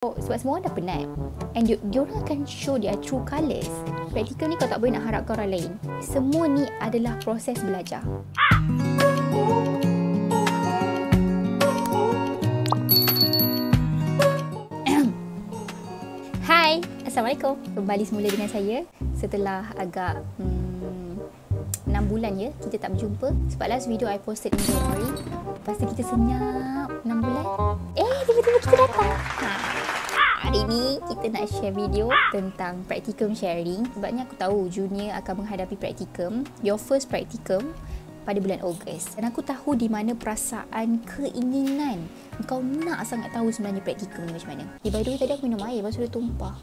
Sebab semua orang dah penat and diorang akan show their true colours. Praktikal ni kau tak boleh nak harapkan orang lain. Semua ni adalah proses belajar. Hai, Assalamualaikum. Kembali semula dengan saya setelah agak 6 bulan ya kita tak berjumpa. Sebab last video I posted in January. Lepas tu kita senyap 6 bulan. Tiba-tiba kita datang. Hari ni kita nak share video tentang praktikum sharing. Sebabnya aku tahu junior akan menghadapi praktikum, your first praktikum pada bulan Ogos. Dan aku tahu di mana perasaan keinginan kau nak sangat tahu sebenarnya praktikum ni macam mana. By the way, tadi aku minum air lepas tu dia tumpah.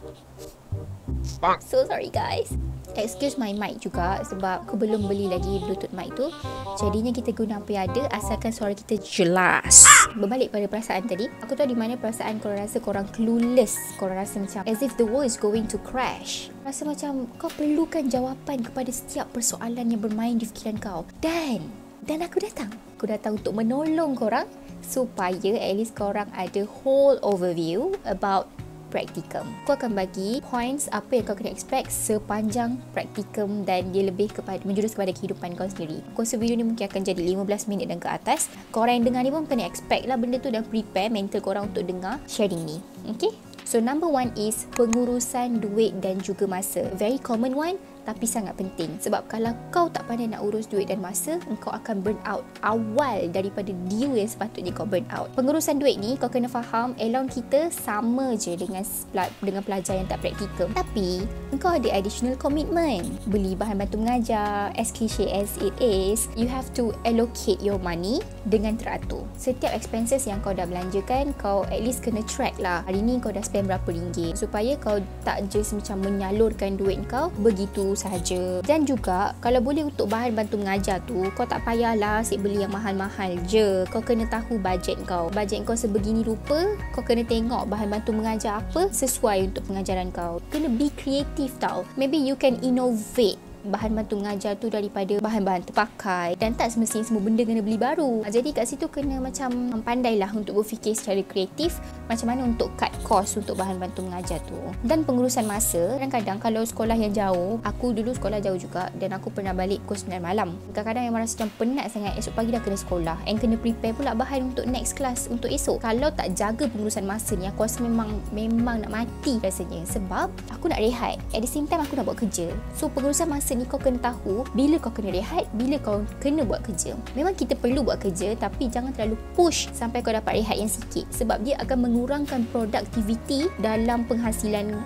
So sorry guys. Excuse my mic juga sebab aku belum beli lagi Bluetooth mic tu. Jadinya kita guna apa yang ada asalkan suara kita jelas. Berbalik pada perasaan tadi, aku tahu di mana perasaan korang rasa korang clueless. Korang rasa macam as if the world is going to crash. Rasa macam kau perlukan jawapan kepada setiap persoalan yang bermain di fikiran kau. Dan aku datang. Aku datang untuk menolong korang supaya at least korang ada whole overview about praktikum. Aku akan bagi points apa yang kau kena expect sepanjang praktikum dan dia lebih kepada menjurus kepada kehidupan kau sendiri. Aku rasa video ni mungkin akan jadi 15 minit dan ke atas. Korang yang dengar ni pun kena expect lah benda tu dan prepare mental korang untuk dengar sharing ni. Okay? So number 1 is pengurusan duit dan juga masa. Very common one tapi sangat penting. Sebab kalau kau tak pandai nak urus duit dan masa, kau akan burn out awal daripada deal yang sepatutnya kau burn out. Pengurusan duit ni kau kena faham allowance kita sama je dengan pelajar yang tak praktikum. Tapi kau ada additional commitment. Beli bahan bantu mengajar, as cliche as it is, you have to allocate your money dengan teratur. Setiap expenses yang kau dah belanjakan, kau at least kena track lah. Hari ni kau dah spend berapa ringgit supaya kau tak just macam menyalurkan duit kau begitu sahaja. Dan juga kalau boleh untuk bahan bantu mengajar tu, kau tak payahlah asyik beli yang mahal-mahal je. Kau kena tahu bajet kau. Bajet kau sebegini rupa, kau kena tengok bahan bantu mengajar apa sesuai untuk pengajaran kau. Kena be creative tau. Maybe you can innovate bahan bantu mengajar tu daripada bahan-bahan terpakai dan tak semestinya semua benda kena beli baru. Jadi kat situ kena macam pandailah untuk berfikir secara kreatif macam mana untuk cut cost untuk bahan bantu mengajar tu. Dan pengurusan masa, kadang-kadang kalau sekolah yang jauh, aku dulu sekolah jauh juga dan aku pernah balik pukul 9 malam. Kadang-kadang memang rasa macam penat sangat, esok pagi dah kena sekolah and kena prepare pula bahan untuk next class untuk esok. Kalau tak jaga pengurusan masa ni, aku rasa memang nak mati rasanya sebab aku nak rehat. At the same time aku nak buat kerja. So pengurusan masa ni kau kena tahu bila kau kena rehat, bila kau kena buat kerja. Memang kita perlu buat kerja tapi jangan terlalu push sampai kau dapat rehat yang sikit sebab dia akan mengurangkan productivity dalam penghasilan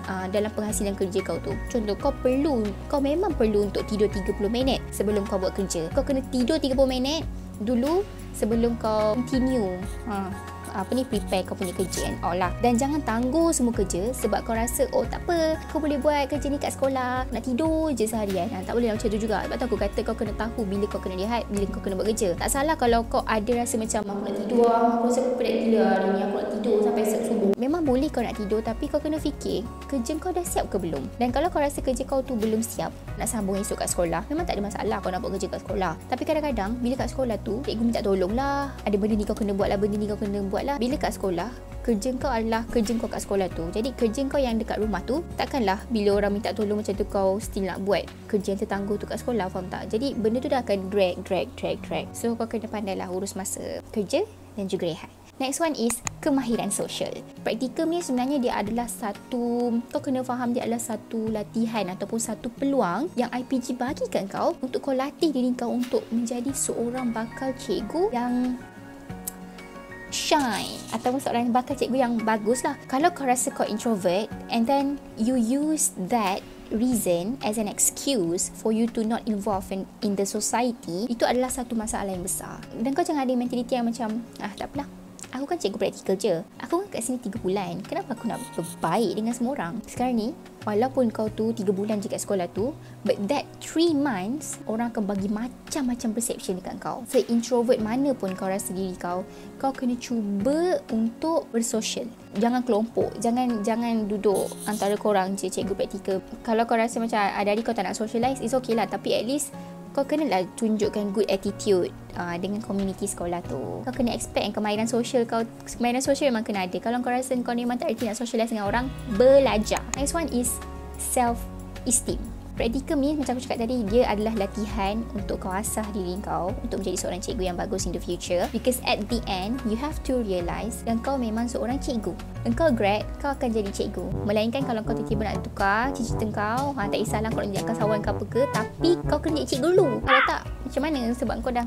kerja kau tu. Contoh kau memang perlu untuk tidur 30 minit sebelum kau buat kerja. Kau kena tidur 30 minit dulu sebelum kau continue prepare kau punya kerja and all lah. Dan jangan tangguh semua kerja sebab kau rasa tak apa, kau boleh buat kerja ni kat sekolah, nak tidur je seharian. Tak boleh lah macam tu juga. Sebab tu aku kata kau kena tahu bila kau kena rehat, bila kau kena buat kerja. Tak salah kalau kau ada rasa macam aku nak tidur, aku rasa penat gila hari ni, aku nak tidur sampai subuh. Memang boleh kau nak tidur tapi kau kena fikir kerja kau dah siap ke belum. Dan kalau kau rasa kerja kau tu belum siap nak sambung esok kat sekolah, memang tak ada masalah kau nak buat kerja kat sekolah. Tapi kadang-kadang bila kat sekolah tu cikgu minta tolong lah, ada benda ni kau kena buat lah, benda ni kau kena buat lah. Bila kat sekolah, kerja kau adalah kerja kau kat sekolah tu. Jadi kerja kau yang dekat rumah tu, takkanlah bila orang minta tolong macam tu kau still nak buat kerja yang tertangguh tu kat sekolah, faham tak? Jadi benda tu dah akan drag. So kau kena pandailah urus masa kerja dan juga rehat. Next one is kemahiran sosial. Praktikum ni sebenarnya dia adalah kau kena faham dia adalah satu latihan ataupun satu peluang yang IPG bagikan kau untuk kau latih diri kau untuk menjadi seorang bakal cikgu yang shine ataupun seorang bakal cikgu yang bagus lah. Kalau kau rasa kau introvert and then you use that reason as an excuse for you to not involve in the society, itu adalah satu masalah yang besar. Dan kau jangan ada mentaliti yang macam tak apalah, aku kan cikgu praktikal je, aku kan kat sini 3 bulan, kenapa aku nak berbaik dengan semua orang. Sekarang ni walaupun kau tu 3 bulan je kat sekolah tu, but that 3 months orang akan bagi macam-macam perception dekat kau. Se-introvert mana pun kau rasa diri kau kena cuba untuk bersosial. Jangan kelompok, jangan duduk antara korang je cikgu praktikal. Kalau kau rasa macam hari kau tak nak socialize, it's okay lah, tapi at least kau kenalah tunjukkan good attitude dengan community sekolah tu. Kau kena expect yang kemahiran sosial memang kena ada. Kalau kau rasa kau memang tak reti nak socialize dengan orang, belajar. Next one is self-esteem. Practicum ni macam aku cakap tadi, dia adalah latihan untuk kau asah diri kau untuk menjadi seorang cikgu yang bagus in the future, because at the end you have to realise yang kau memang seorang cikgu. Engkau grad, kau akan jadi cikgu. Melainkan kalau kau tiba-tiba nak tukar cita-cita kau, tak kisahlah kau nak jadi angkasawan ke apa ke, tapi kau kena jadi cikgu dulu. Kalau tak, macam mana? Sebab kau dah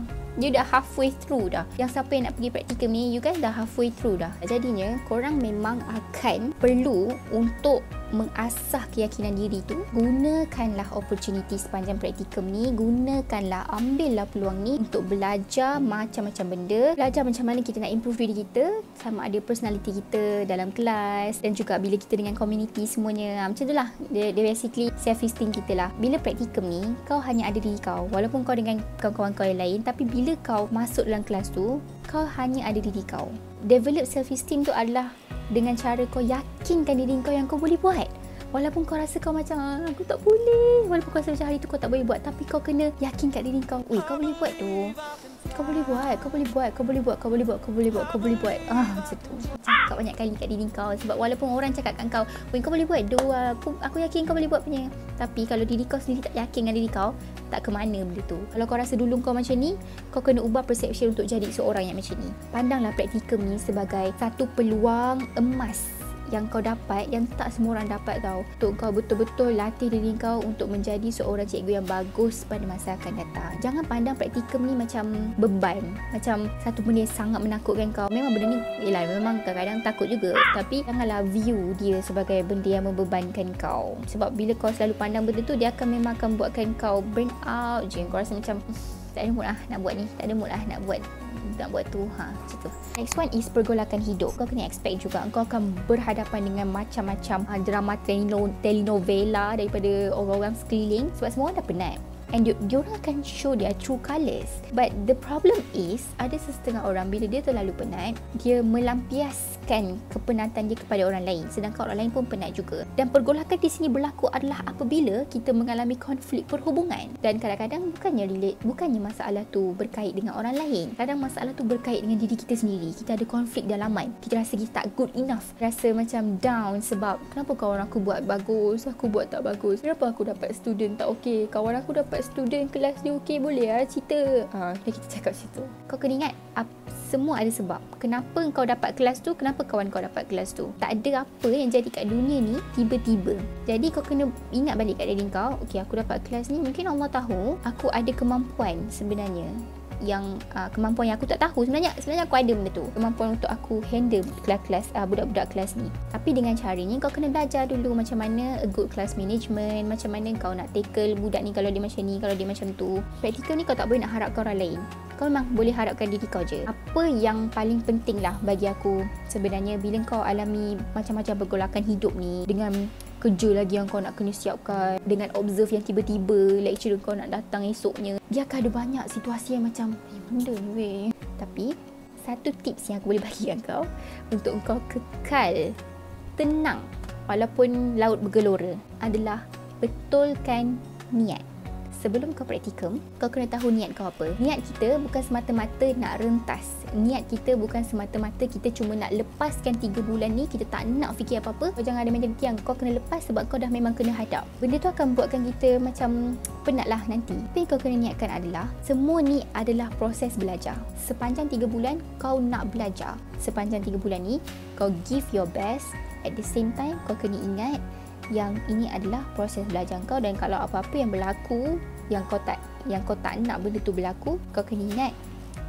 halfway through dah. Yang siapa yang nak pergi practicum ni, you guys dah halfway through dah. Jadinya korang memang akan perlu untuk mengasah keyakinan diri tu. Gunakanlah opportunity sepanjang practicum ni, ambillah peluang ni untuk belajar macam-macam benda, belajar macam mana kita nak improve diri kita, sama ada personality kita dalam kelas dan juga bila kita dengan community semuanya. Macam tu lah, dia basically self-esteem kita lah. Bila practicum ni, kau hanya ada diri kau, walaupun kau dengan kawan-kawan kau yang lain, tapi bila kau masuk dalam kelas tu, kau hanya ada diri kau. Develop self-esteem tu adalah dengan cara kau yakinkan diri kau yang kau boleh buat. Walaupun kau rasa kau macam aku tak boleh, walaupun kau rasa macam hari tu kau tak boleh buat, tapi kau kena yakinkan diri kau, kau boleh buat tu. Kau boleh buat. Macam tu. Cakap banyak kali kat diri kau. Sebab walaupun orang cakap kat kau, kau boleh buat tu, aku yakin kau boleh buat punya. Tapi kalau diri kau sendiri tak yakin dengan diri kau, tak ke mana benda tu. Kalau kau rasa dulu kau macam ni, kau kena ubah persepsi untuk jadi seorang yang macam ni. Pandanglah practicum ni sebagai satu peluang emas yang kau dapat, yang tak semua orang dapat tau, untuk kau betul-betul latih diri kau untuk menjadi seorang cikgu yang bagus pada masa akan datang. Jangan pandang practicum ni macam beban, macam satu benda yang sangat menakutkan kau. Memang benda ni memang kadang-kadang takut juga, tapi janganlah view dia sebagai benda yang membebankan kau. Sebab bila kau selalu pandang benda tu, dia memang akan buatkan kau burn out je. Kau rasa macam tak ada mood lah nak buat ni, tak ada mood lah nak buat tu. Macam tu. Next one is pergolakan hidup. Kau kena expect juga kau akan berhadapan dengan macam-macam drama telenovela daripada orang-orang sekeliling, sebab semua orang dah penat. And diorang akan show their true colours. But the problem is, ada setengah orang bila dia terlalu penat, dia melampiaskan kepenatan dia kepada orang lain, sedangkan orang lain pun penat juga. Dan pergolakan di sini berlaku adalah apabila kita mengalami konflik perhubungan. Dan kadang-kadang bukannya masalah tu berkait dengan orang lain. Kadang masalah tu berkait dengan diri kita sendiri. Kita ada konflik dalaman. Kita rasa kita tak good enough. Rasa macam down sebab kenapa kawan aku buat bagus, aku buat tak bagus. Kenapa aku dapat student tak okey, kawan aku dapat student kelas dia okey, boleh lah cerita. Kita cakap situ. Kau kena ingat, semua ada sebab. Kenapa kau dapat kelas tu, kenapa kawan kau dapat kelas tu. Tak ada apa yang jadi kat dunia ni tiba-tiba. Jadi kau kena ingat balik kat diri kau, okey, aku dapat kelas ni, mungkin Allah tahu aku ada kemampuan sebenarnya, yang kemampuan yang aku tak tahu. Sebenarnya aku ada benda tu, kemampuan untuk aku handle kelas budak-budak kelas ni. Tapi dengan caranya kau kena belajar dulu macam mana a good class management, macam mana kau nak tackle budak ni kalau dia macam ni, kalau dia macam tu. Practical ni kau tak boleh nak harapkan orang lain, kau memang boleh harapkan diri kau je. Apa yang paling penting lah bagi aku sebenarnya, bila kau alami macam-macam pergolakan hidup ni, dengan kerja lagi yang kau nak kena siapkan, dengan observe yang tiba-tiba lecturer kau nak datang esoknya, dia akan ada banyak situasi yang macam benda ni weh. Tapi satu tips yang aku boleh bagi kau untuk kau kekal tenang walaupun laut bergelora adalah betulkan niat. Sebelum kau praktikum, kau kena tahu niat kau apa. Niat kita bukan semata-mata nak rentas. Niat kita bukan semata-mata kita cuma nak lepaskan 3 bulan ni, kita tak nak fikir apa-apa. Kau jangan ada mentaliti yang kau kena lepas sebab kau dah memang kena hadap. Benda tu akan buatkan kita macam penat lah nanti. Tapi kau kena niatkan adalah, semua ni adalah proses belajar. Sepanjang 3 bulan, kau nak belajar. Sepanjang 3 bulan ni, kau give your best. At the same time, kau kena ingat yang ini adalah proses belajar kau, dan kalau apa-apa yang berlaku yang kau tak nak benda tu berlaku, kau kena ingat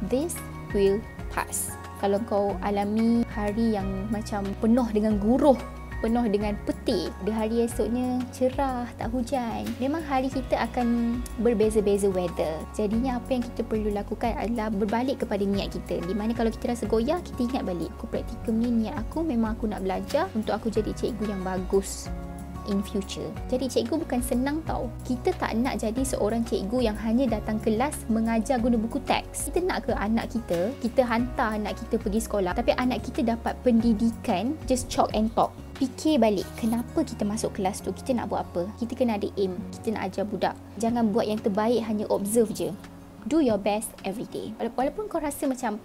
this will pass. Kalau kau alami hari yang macam penuh dengan guruh, penuh dengan petir, di hari esoknya cerah, tak hujan, memang hari kita akan berbeza-beza weather. Jadinya apa yang kita perlu lakukan adalah berbalik kepada niat kita. Di mana kalau kita rasa goyah, kita ingat balik, aku praktikum ni, niat aku memang aku nak belajar untuk aku jadi cikgu yang bagus in future. Jadi cikgu bukan senang tau. Kita tak nak jadi seorang cikgu yang hanya datang kelas mengajar guna buku teks. Kita nak ke anak kita hantar anak kita pergi sekolah, tapi anak kita dapat pendidikan just chalk and talk. fikir balik kenapa kita masuk kelas tu, kita nak buat apa. Kita kena ada aim, kita nak ajar budak. Jangan buat yang terbaik hanya observe je. Do your best every day. Walaupun kau rasa macam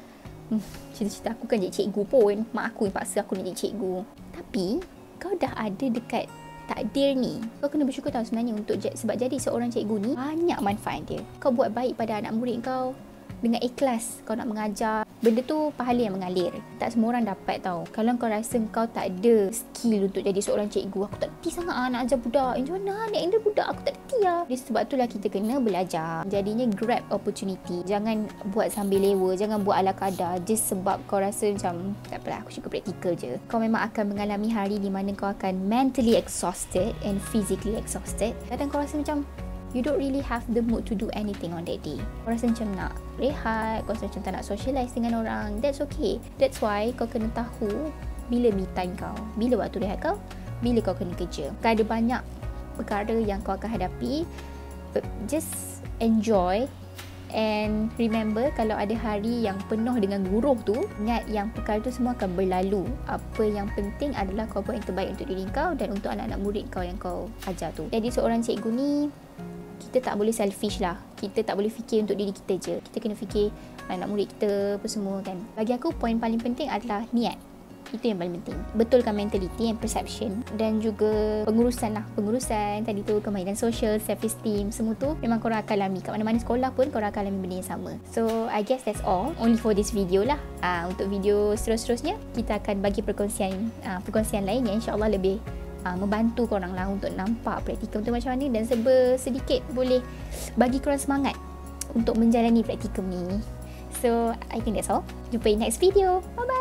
cita-cita aku kan jadi cikgu pun, mak aku yang paksa aku nak jadi cikgu, tapi kau dah ada dekat takdir ni. Kau kena bersyukur tau sebenarnya sebab jadi seorang cikgu ni banyak manfaat dia. Kau buat baik pada anak murid kau dengan ikhlas, kau nak mengajar, benda tu pahala yang mengalir. Tak semua orang dapat tau. Kalau kau rasa kau tak ada skill untuk jadi seorang cikgu, aku tak reti sangat nak ajar budak, macam mana nak handle budak, aku tak reti lah. Jadi sebab itulah kita kena belajar. Jadinya grab opportunity. Jangan buat sambil lewa, jangan buat ala kadar just sebab kau rasa macam tak apalah, aku cukup praktikal je. Kau memang akan mengalami hari di mana kau akan mentally exhausted and physically exhausted. Kadang kau rasa macam you don't really have the mood to do anything on that day. Kau rasa macam nak rehat, kau rasa macam tak nak socialize dengan orang. That's okay. That's why kau kena tahu bila me time kau, bila waktu rehat kau, bila kau kena kerja. Kan ada banyak perkara yang kau akan hadapi. But just enjoy and remember, kalau ada hari yang penuh dengan guruh tu, ingat yang perkara tu semua akan berlalu. Apa yang penting adalah kau buat yang terbaik untuk diri kau dan untuk anak-anak murid kau yang kau ajar tu. Jadi seorang cikgu ni, kita tak boleh selfish lah. Kita tak boleh fikir untuk diri kita je. Kita kena fikir anak murid kita apa semua kan. Bagi aku poin paling penting adalah niat. Itu yang paling penting. Betulkan mentality and perception dan juga pengurusan lah. Pengurusan tadi tu, kemahiran sosial, self-esteem, semua tu memang korang akan alami. Kat mana-mana sekolah pun korang akan alami benda yang sama. So I guess that's all. Only for this video lah. Untuk video seterusnya kita akan bagi perkongsian lain yang insyaAllah lebih membantu korang lah untuk nampak praktikum tu macam mana dan sedikit boleh bagi korang semangat untuk menjalani praktikum ni. So I think that's all. Jumpa in next video. Bye bye.